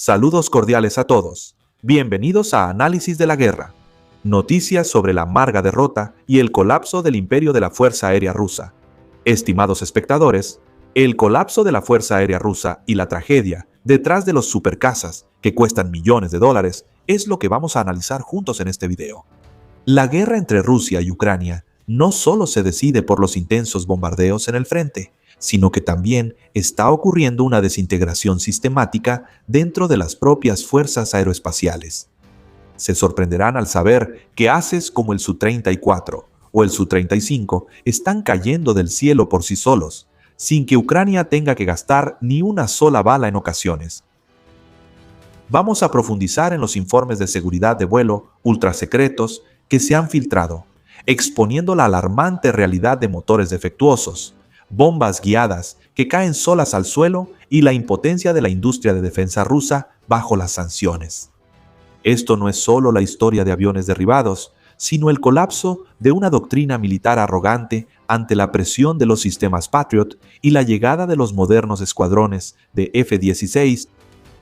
Saludos cordiales a todos. Bienvenidos a Análisis de la Guerra. Noticias sobre la amarga derrota y el colapso del imperio de la Fuerza Aérea Rusa. Estimados espectadores, el colapso de la Fuerza Aérea Rusa y la tragedia detrás de los supercazas que cuestan millones de dólares es lo que vamos a analizar juntos en este video. La guerra entre Rusia y Ucrania no solo se decide por los intensos bombardeos en el frente, sino que también está ocurriendo una desintegración sistemática dentro de las propias fuerzas aeroespaciales. Se sorprenderán al saber que haces como el Su-34 o el Su-35 están cayendo del cielo por sí solos, sin que Ucrania tenga que gastar ni una sola bala en ocasiones. Vamos a profundizar en los informes de seguridad de vuelo ultrasecretos que se han filtrado, exponiendo la alarmante realidad de motores defectuosos, bombas guiadas que caen solas al suelo y la impotencia de la industria de defensa rusa bajo las sanciones. Esto no es solo la historia de aviones derribados, sino el colapso de una doctrina militar arrogante ante la presión de los sistemas Patriot y la llegada de los modernos escuadrones de F-16,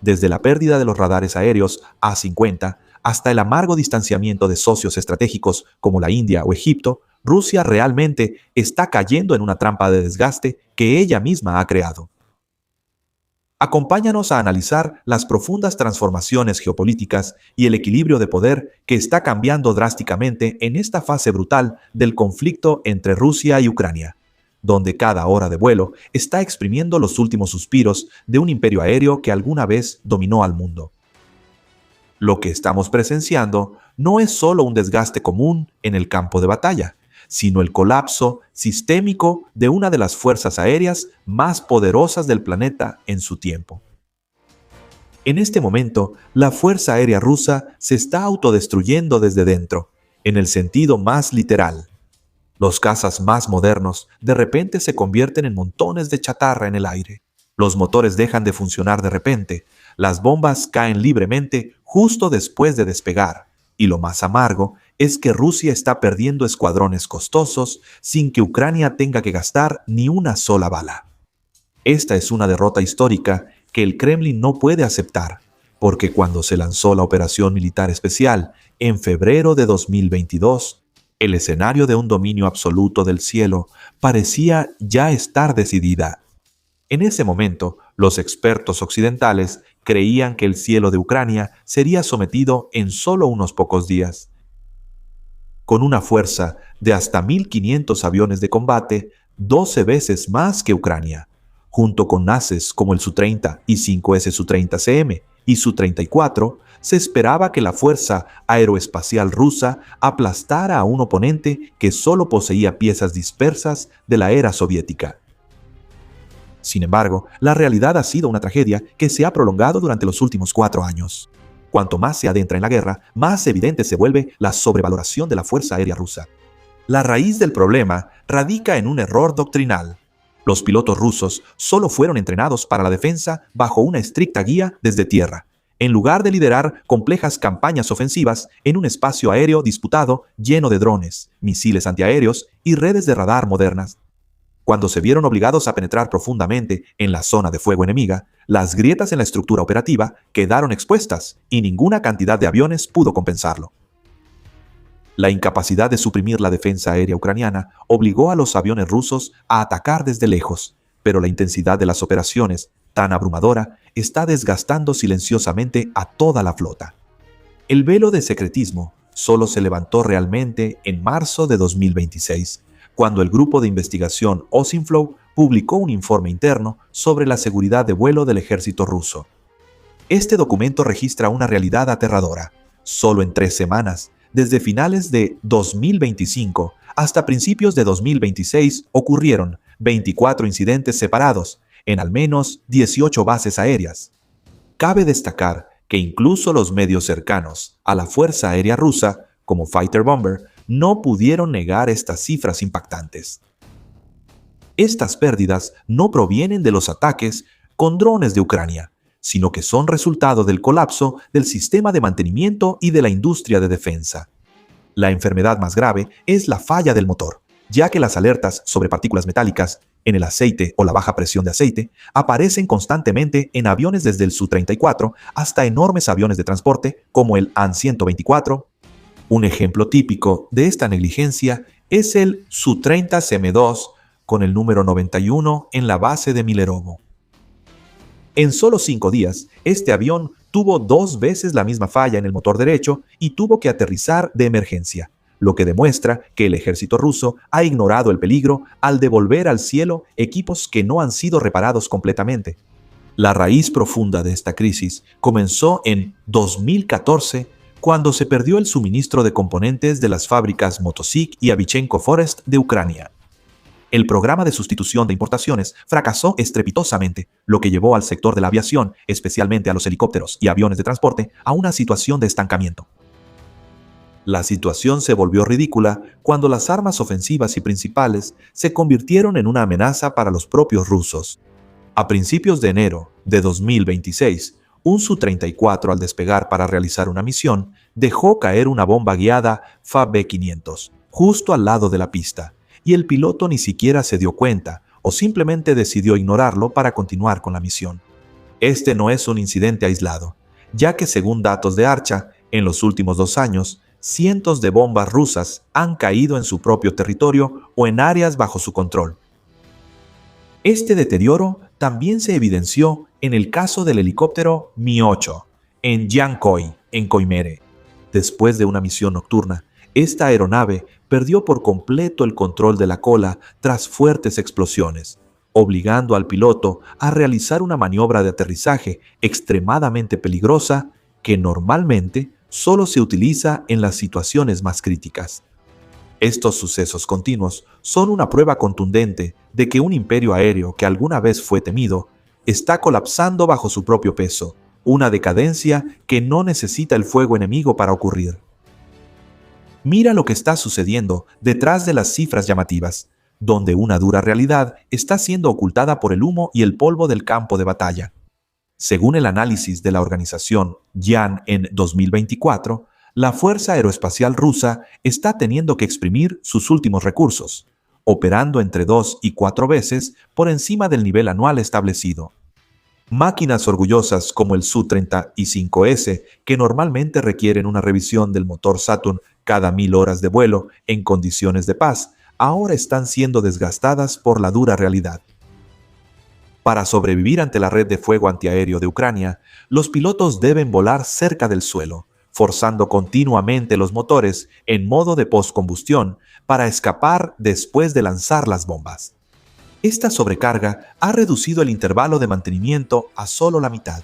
desde la pérdida de los radares aéreos A-50 hasta el amargo distanciamiento de socios estratégicos como la India o Egipto. Rusia realmente está cayendo en una trampa de desgaste que ella misma ha creado. Acompáñanos a analizar las profundas transformaciones geopolíticas y el equilibrio de poder que está cambiando drásticamente en esta fase brutal del conflicto entre Rusia y Ucrania, donde cada hora de vuelo está exprimiendo los últimos suspiros de un imperio aéreo que alguna vez dominó al mundo. Lo que estamos presenciando no es solo un desgaste común en el campo de batalla, sino el colapso sistémico de una de las fuerzas aéreas más poderosas del planeta en su tiempo. En este momento, la Fuerza Aérea Rusa se está autodestruyendo desde dentro, en el sentido más literal. Los cazas más modernos de repente se convierten en montones de chatarra en el aire. Los motores dejan de funcionar de repente, las bombas caen libremente justo después de despegar, y lo más amargo es que Rusia está perdiendo escuadrones costosos sin que Ucrania tenga que gastar ni una sola bala. Esta es una derrota histórica que el Kremlin no puede aceptar, porque cuando se lanzó la operación militar especial en febrero de 2022, el escenario de un dominio absoluto del cielo parecía ya estar decidida. En ese momento, los expertos occidentales creían que el cielo de Ucrania sería sometido en solo unos pocos días. Con una fuerza de hasta 1.500 aviones de combate, 12 veces más que Ucrania, junto con naves como el Su-30 y 5S Su-30CM y Su-34, se esperaba que la Fuerza Aeroespacial Rusa aplastara a un oponente que solo poseía piezas dispersas de la era soviética. Sin embargo, la realidad ha sido una tragedia que se ha prolongado durante los últimos 4 años. Cuanto más se adentra en la guerra, más evidente se vuelve la sobrevaloración de la Fuerza Aérea Rusa. La raíz del problema radica en un error doctrinal. Los pilotos rusos solo fueron entrenados para la defensa bajo una estricta guía desde tierra, en lugar de liderar complejas campañas ofensivas en un espacio aéreo disputado lleno de drones, misiles antiaéreos y redes de radar modernas. Cuando se vieron obligados a penetrar profundamente en la zona de fuego enemiga, las grietas en la estructura operativa quedaron expuestas y ninguna cantidad de aviones pudo compensarlo. La incapacidad de suprimir la defensa aérea ucraniana obligó a los aviones rusos a atacar desde lejos, pero la intensidad de las operaciones, tan abrumadora, está desgastando silenciosamente a toda la flota. El velo de secretismo solo se levantó realmente en marzo de 2026, cuando el grupo de investigación OSINFLOW publicó un informe interno sobre la seguridad de vuelo del ejército ruso. Este documento registra una realidad aterradora. Solo en 3 semanas, desde finales de 2025 hasta principios de 2026, ocurrieron 24 incidentes separados en al menos 18 bases aéreas. Cabe destacar que incluso los medios cercanos a la Fuerza Aérea Rusa, como Fighter Bomber, no pudieron negar estas cifras impactantes. Estas pérdidas no provienen de los ataques con drones de Ucrania, sino que son resultado del colapso del sistema de mantenimiento y de la industria de defensa. La enfermedad más grave es la falla del motor, ya que las alertas sobre partículas metálicas en el aceite o la baja presión de aceite aparecen constantemente en aviones desde el Su-34 hasta enormes aviones de transporte como el AN-124. Un ejemplo típico de esta negligencia es el Su-30 CM-2 con el número 91 en la base de Milerovo. En solo 5 días, este avión tuvo 2 veces la misma falla en el motor derecho y tuvo que aterrizar de emergencia, lo que demuestra que el ejército ruso ha ignorado el peligro al devolver al cielo equipos que no han sido reparados completamente. La raíz profunda de esta crisis comenzó en 2014, cuando se perdió el suministro de componentes de las fábricas Motosik y Avichenko Forest de Ucrania. El programa de sustitución de importaciones fracasó estrepitosamente, lo que llevó al sector de la aviación, especialmente a los helicópteros y aviones de transporte, a una situación de estancamiento. La situación se volvió ridícula cuando las armas ofensivas y principales se convirtieron en una amenaza para los propios rusos. A principios de enero de 2026, un Su-34 al despegar para realizar una misión dejó caer una bomba guiada FAB-500 justo al lado de la pista, y el piloto ni siquiera se dio cuenta o simplemente decidió ignorarlo para continuar con la misión. Este no es un incidente aislado, ya que según datos de Archa, en los últimos 2 años, cientos de bombas rusas han caído en su propio territorio o en áreas bajo su control. Este deterioro también se evidenció en el caso del helicóptero Mi-8 en Yankoy, en Coimere. Después de una misión nocturna, esta aeronave perdió por completo el control de la cola tras fuertes explosiones, obligando al piloto a realizar una maniobra de aterrizaje extremadamente peligrosa que normalmente solo se utiliza en las situaciones más críticas. Estos sucesos continuos son una prueba contundente de que un imperio aéreo que alguna vez fue temido está colapsando bajo su propio peso, una decadencia que no necesita el fuego enemigo para ocurrir. Mira lo que está sucediendo detrás de las cifras llamativas, donde una dura realidad está siendo ocultada por el humo y el polvo del campo de batalla. Según el análisis de la organización YAN en 2024, la Fuerza Aeroespacial Rusa está teniendo que exprimir sus últimos recursos, operando entre 2 y 4 veces por encima del nivel anual establecido. Máquinas orgullosas como el Su-35S, que normalmente requieren una revisión del motor Saturn cada 1000 horas de vuelo en condiciones de paz, ahora están siendo desgastadas por la dura realidad. Para sobrevivir ante la red de fuego antiaéreo de Ucrania, los pilotos deben volar cerca del suelo, forzando continuamente los motores en modo de postcombustión para escapar después de lanzar las bombas. Esta sobrecarga ha reducido el intervalo de mantenimiento a solo la mitad.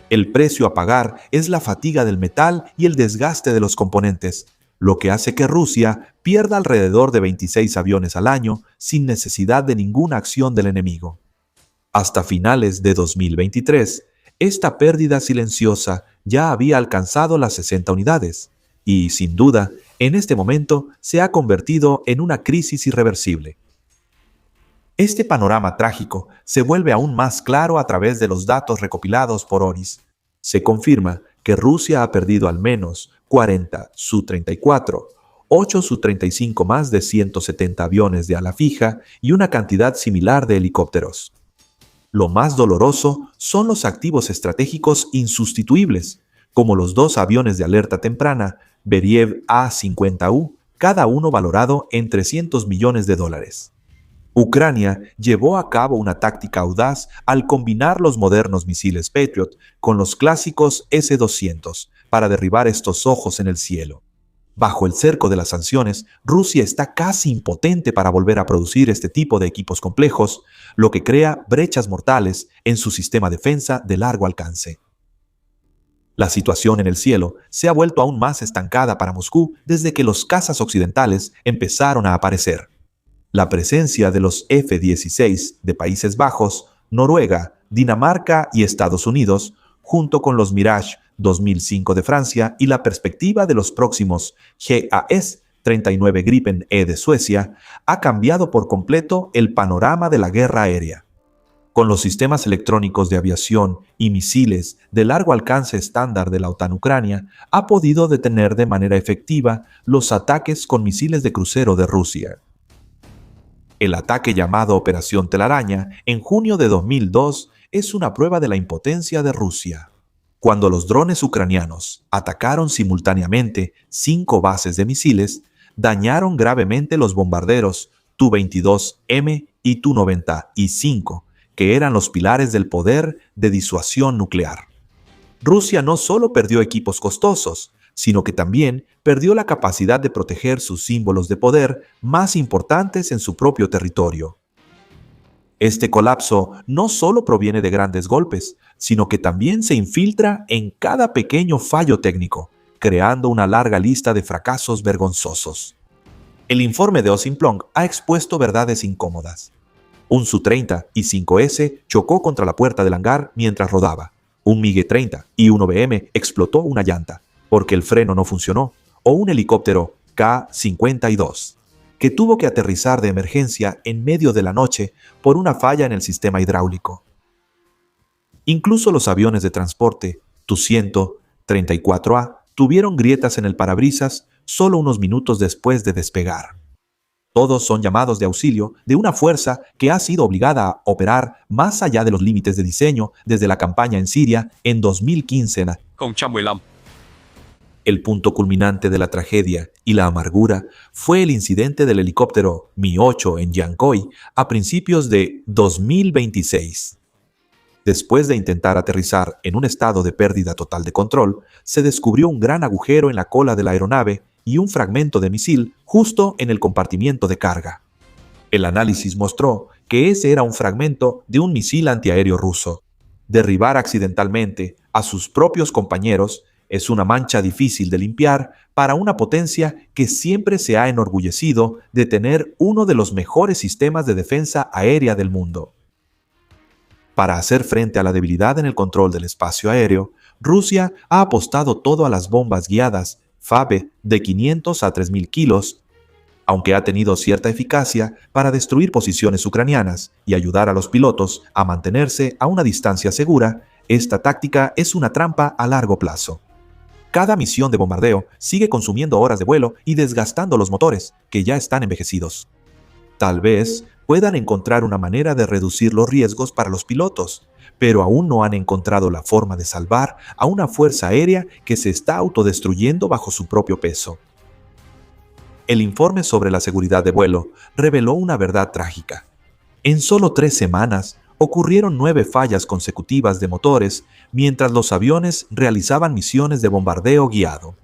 El precio a pagar es la fatiga del metal y el desgaste de los componentes, lo que hace que Rusia pierda alrededor de 26 aviones al año sin necesidad de ninguna acción del enemigo. Hasta finales de 2023, esta pérdida silenciosa ya había alcanzado las 60 unidades y, sin duda, en este momento se ha convertido en una crisis irreversible. Este panorama trágico se vuelve aún más claro a través de los datos recopilados por ORIS. Se confirma que Rusia ha perdido al menos 40 Su-34, 8 Su-35 más de 170 aviones de ala fija y una cantidad similar de helicópteros. Lo más doloroso son los activos estratégicos insustituibles, como los 2 aviones de alerta temprana Beriev A-50U, cada uno valorado en $300 millones. Ucrania llevó a cabo una táctica audaz al combinar los modernos misiles Patriot con los clásicos S-200 para derribar estos ojos en el cielo. Bajo el cerco de las sanciones, Rusia está casi impotente para volver a producir este tipo de equipos complejos, lo que crea brechas mortales en su sistema de defensa de largo alcance. La situación en el cielo se ha vuelto aún más estancada para Moscú desde que los cazas occidentales empezaron a aparecer. La presencia de los F-16 de Países Bajos, Noruega, Dinamarca y Estados Unidos, junto con los Mirage 2005 de Francia y la perspectiva de los próximos JAS-39 Gripen E de Suecia, ha cambiado por completo el panorama de la guerra aérea. Con los sistemas electrónicos de aviación y misiles de largo alcance estándar de la OTAN, Ucrania ha podido detener de manera efectiva los ataques con misiles de crucero de Rusia. El ataque llamado Operación Telaraña en junio de 2002 es una prueba de la impotencia de Rusia. Cuando los drones ucranianos atacaron simultáneamente 5 bases de misiles, dañaron gravemente los bombarderos Tu-22M y Tu-95, que eran los pilares del poder de disuasión nuclear. Rusia no solo perdió equipos costosos, sino que también perdió la capacidad de proteger sus símbolos de poder más importantes en su propio territorio. Este colapso no solo proviene de grandes golpes, sino que también se infiltra en cada pequeño fallo técnico, creando una larga lista de fracasos vergonzosos. El informe de Osimplong ha expuesto verdades incómodas. Un Su-30 y 5S chocó contra la puerta del hangar mientras rodaba. Un MiG-30 y 1BM explotó una llanta, porque el freno no funcionó, o un helicóptero Ka-52, que tuvo que aterrizar de emergencia en medio de la noche por una falla en el sistema hidráulico. Incluso los aviones de transporte Tu-134A tuvieron grietas en el parabrisas solo unos minutos después de despegar. Todos son llamados de auxilio de una fuerza que ha sido obligada a operar más allá de los límites de diseño desde la campaña en Siria en 2015. El punto culminante de la tragedia y la amargura fue el incidente del helicóptero Mi-8 en Yancoy a principios de 2026. Después de intentar aterrizar en un estado de pérdida total de control, se descubrió un gran agujero en la cola de la aeronave y un fragmento de misil justo en el compartimiento de carga. El análisis mostró que ese era un fragmento de un misil antiaéreo ruso. Derribar accidentalmente a sus propios compañeros es una mancha difícil de limpiar para una potencia que siempre se ha enorgullecido de tener uno de los mejores sistemas de defensa aérea del mundo. Para hacer frente a la debilidad en el control del espacio aéreo, Rusia ha apostado todo a las bombas guiadas FABE de 500 a 3.000 kilos, aunque ha tenido cierta eficacia para destruir posiciones ucranianas y ayudar a los pilotos a mantenerse a una distancia segura. Esta táctica es una trampa a largo plazo. Cada misión de bombardeo sigue consumiendo horas de vuelo y desgastando los motores, que ya están envejecidos. Tal vez puedan encontrar una manera de reducir los riesgos para los pilotos, pero aún no han encontrado la forma de salvar a una fuerza aérea que se está autodestruyendo bajo su propio peso. El informe sobre la seguridad de vuelo reveló una verdad trágica. En solo 3 semanas ocurrieron 9 fallas consecutivas de motores mientras los aviones realizaban misiones de bombardeo guiado.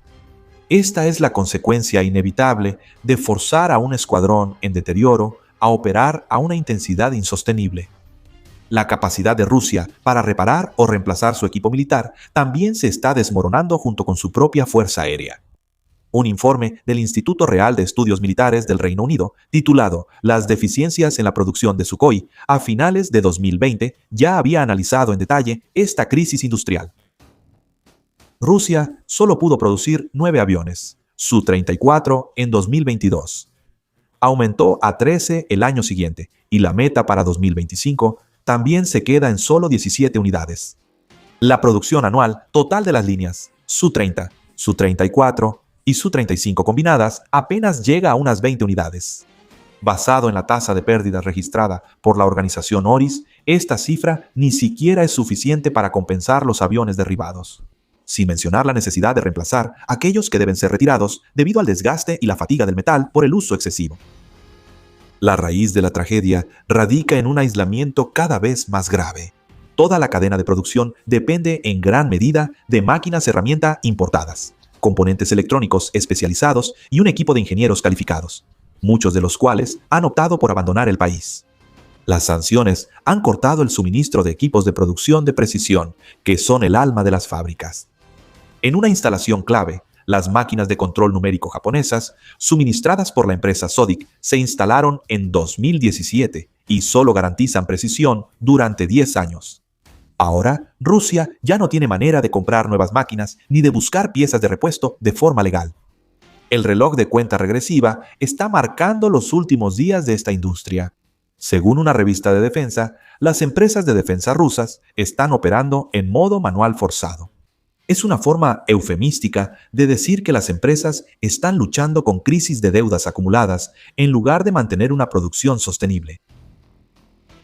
Esta es la consecuencia inevitable de forzar a un escuadrón en deterioro a operar a una intensidad insostenible. La capacidad de Rusia para reparar o reemplazar su equipo militar también se está desmoronando junto con su propia fuerza aérea. Un informe del Instituto Real de Estudios Militares del Reino Unido, titulado Las deficiencias en la producción de Sukhoi, a finales de 2020 ya había analizado en detalle esta crisis industrial. Rusia solo pudo producir 9 aviones, Su-34 en 2022. Aumentó a 13 el año siguiente y la meta para 2025 también se queda en solo 17 unidades. La producción anual total de las líneas Su-30, Su-34 y Su-35 combinadas apenas llega a unas 20 unidades. Basado en la tasa de pérdidas registrada por la organización ORIS, esta cifra ni siquiera es suficiente para compensar los aviones derribados, sin mencionar la necesidad de reemplazar aquellos que deben ser retirados debido al desgaste y la fatiga del metal por el uso excesivo. La raíz de la tragedia radica en un aislamiento cada vez más grave. Toda la cadena de producción depende en gran medida de máquinas-herramienta importadas, componentes electrónicos especializados y un equipo de ingenieros calificados, muchos de los cuales han optado por abandonar el país. Las sanciones han cortado el suministro de equipos de producción de precisión, que son el alma de las fábricas. En una instalación clave, las máquinas de control numérico japonesas, suministradas por la empresa Sodic, se instalaron en 2017 y solo garantizan precisión durante 10 años. Ahora, Rusia ya no tiene manera de comprar nuevas máquinas ni de buscar piezas de repuesto de forma legal. El reloj de cuenta regresiva está marcando los últimos días de esta industria. Según una revista de defensa, las empresas de defensa rusas están operando en modo manual forzado. Es una forma eufemística de decir que las empresas están luchando con crisis de deudas acumuladas en lugar de mantener una producción sostenible.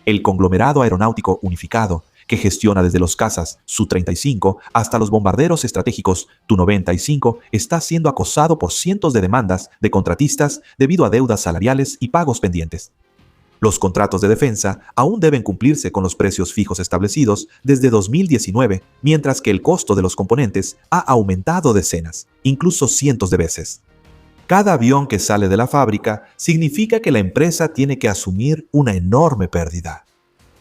El conglomerado aeronáutico unificado, que gestiona desde los cazas Su-35 hasta los bombarderos estratégicos Tu-95, está siendo acosado por cientos de demandas de contratistas debido a deudas salariales y pagos pendientes. Los contratos de defensa aún deben cumplirse con los precios fijos establecidos desde 2019, mientras que el costo de los componentes ha aumentado decenas, incluso cientos de veces. Cada avión que sale de la fábrica significa que la empresa tiene que asumir una enorme pérdida.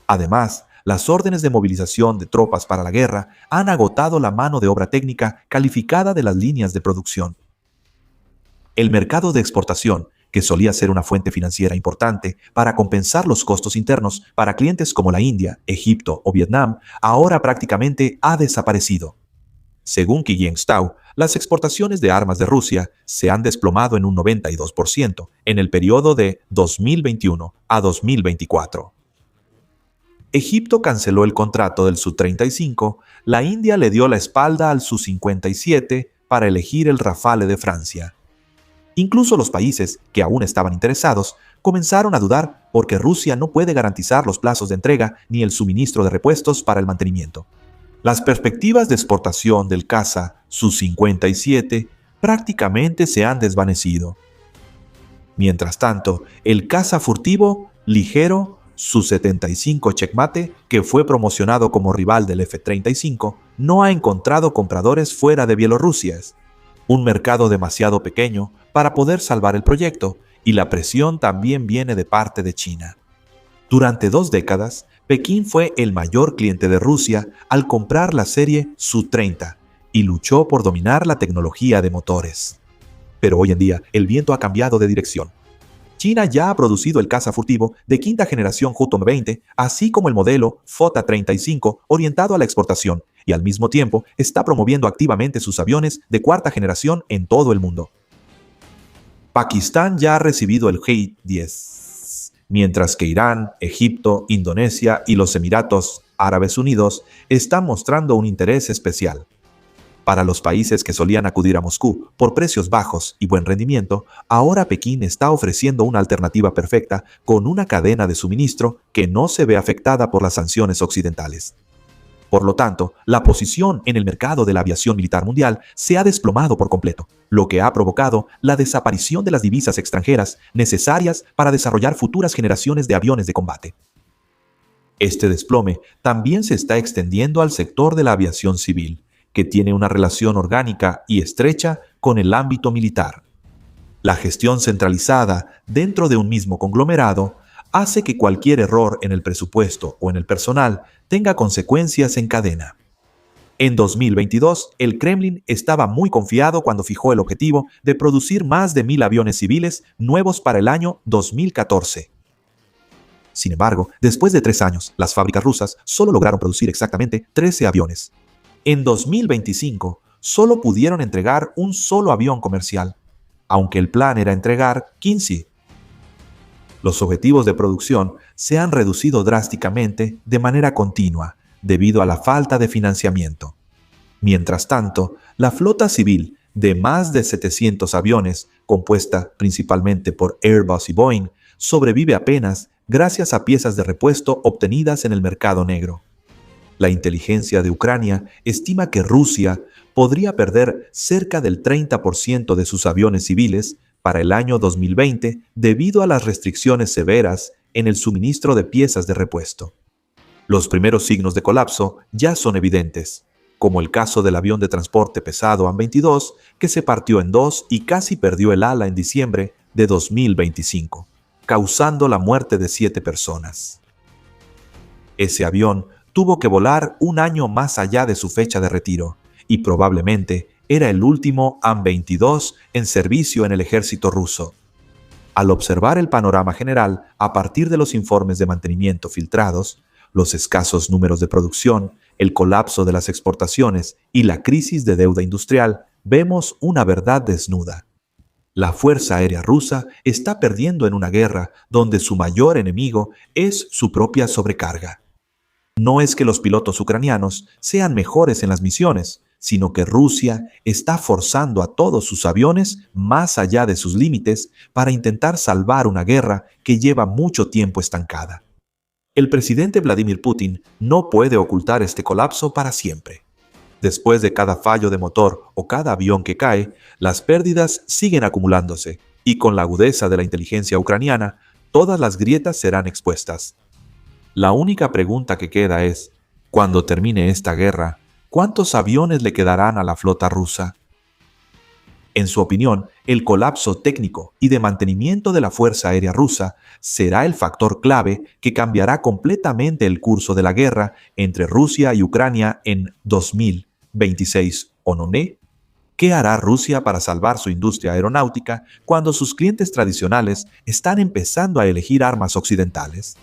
Además, las órdenes de movilización de tropas para la guerra han agotado la mano de obra técnica calificada de las líneas de producción. El mercado de exportación, que solía ser una fuente financiera importante para compensar los costos internos para clientes como la India, Egipto o Vietnam, ahora prácticamente ha desaparecido. Según Kygentstau, las exportaciones de armas de Rusia se han desplomado en un 92% en el periodo de 2021 a 2024. Egipto canceló el contrato del Su-35, la India le dio la espalda al Su-57 para elegir el Rafale de Francia. Incluso los países que aún estaban interesados comenzaron a dudar porque Rusia no puede garantizar los plazos de entrega ni el suministro de repuestos para el mantenimiento. Las perspectivas de exportación del caza Su-57 prácticamente se han desvanecido. Mientras tanto, el caza furtivo ligero Su-75 Checkmate, que fue promocionado como rival del F-35, no ha encontrado compradores fuera de Bielorrusia, un mercado demasiado pequeño para poder salvar el proyecto, y la presión también viene de parte de China. Durante 2 décadas, Pekín fue el mayor cliente de Rusia al comprar la serie Su-30 y luchó por dominar la tecnología de motores. Pero hoy en día, el viento ha cambiado de dirección. China ya ha producido el caza furtivo de quinta generación Ju-20, así como el modelo Fota-35 orientado a la exportación, y al mismo tiempo está promoviendo activamente sus aviones de cuarta generación en todo el mundo. Pakistán ya ha recibido el J-10, mientras que Irán, Egipto, Indonesia y los Emiratos Árabes Unidos están mostrando un interés especial. Para los países que solían acudir a Moscú por precios bajos y buen rendimiento, ahora Pekín está ofreciendo una alternativa perfecta con una cadena de suministro que no se ve afectada por las sanciones occidentales. Por lo tanto, la posición en el mercado de la aviación militar mundial se ha desplomado por completo, lo que ha provocado la desaparición de las divisas extranjeras necesarias para desarrollar futuras generaciones de aviones de combate. Este desplome también se está extendiendo al sector de la aviación civil, que tiene una relación orgánica y estrecha con el ámbito militar. La gestión centralizada dentro de un mismo conglomerado hace que cualquier error en el presupuesto o en el personal tenga consecuencias en cadena. En 2022, el Kremlin estaba muy confiado cuando fijó el objetivo de producir más de 1.000 aviones civiles nuevos para el año 2014. Sin embargo, después de 3 años, las fábricas rusas solo lograron producir exactamente 13 aviones. En 2025, solo pudieron entregar un solo avión comercial, aunque el plan era entregar 15. Los objetivos de producción se han reducido drásticamente de manera continua debido a la falta de financiamiento. Mientras tanto, la flota civil de más de 700 aviones, compuesta principalmente por Airbus y Boeing, sobrevive apenas gracias a piezas de repuesto obtenidas en el mercado negro. La inteligencia de Ucrania estima que Rusia podría perder cerca del 30% de sus aviones civiles para el año 2020 debido a las restricciones severas en el suministro de piezas de repuesto. Los primeros signos de colapso ya son evidentes, como el caso del avión de transporte pesado An-22, que se partió en 2 y casi perdió el ala en diciembre de 2025, causando la muerte de 7 personas. Ese avión tuvo que volar un año más allá de su fecha de retiro, y probablemente era el último An-22 en servicio en el ejército ruso. Al observar el panorama general a partir de los informes de mantenimiento filtrados, los escasos números de producción, el colapso de las exportaciones y la crisis de deuda industrial, vemos una verdad desnuda. La Fuerza Aérea Rusa está perdiendo en una guerra donde su mayor enemigo es su propia sobrecarga. No es que los pilotos ucranianos sean mejores en las misiones, sino que Rusia está forzando a todos sus aviones más allá de sus límites para intentar salvar una guerra que lleva mucho tiempo estancada. El presidente Vladimir Putin no puede ocultar este colapso para siempre. Después de cada fallo de motor o cada avión que cae, las pérdidas siguen acumulándose, y con la agudeza de la inteligencia ucraniana, todas las grietas serán expuestas. La única pregunta que queda es, cuando termine esta guerra, ¿cuántos aviones le quedarán a la flota rusa? En su opinión, el colapso técnico y de mantenimiento de la Fuerza Aérea Rusa será el factor clave que cambiará completamente el curso de la guerra entre Rusia y Ucrania en 2026 o no. ¿Qué hará Rusia para salvar su industria aeronáutica cuando sus clientes tradicionales están empezando a elegir armas occidentales?